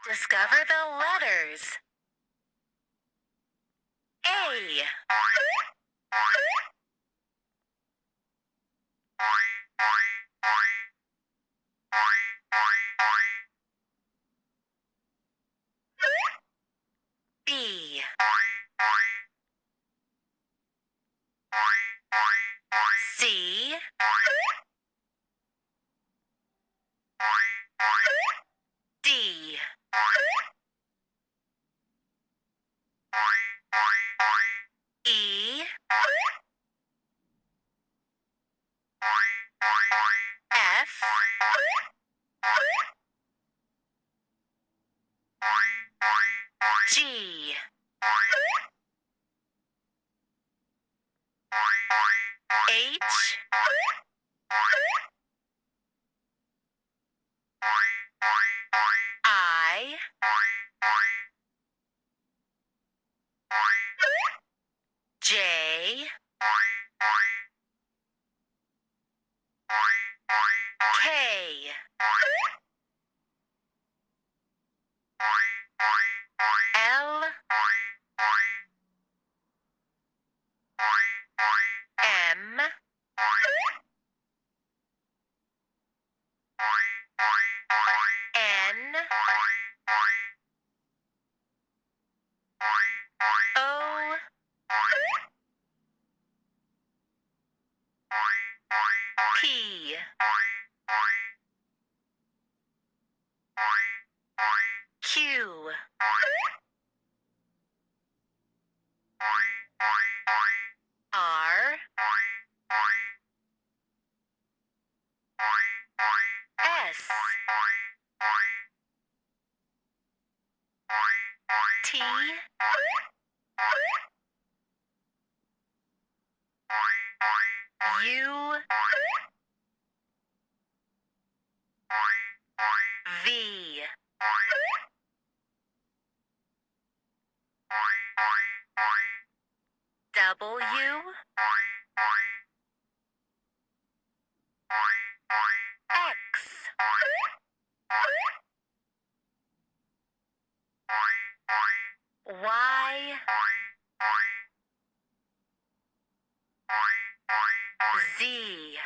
Discover the letters. A. B. C. D. E. F. G. H. I. J. K. L. M. N. O. P. Q. R. S. T. U. V. W. X. Y. Z.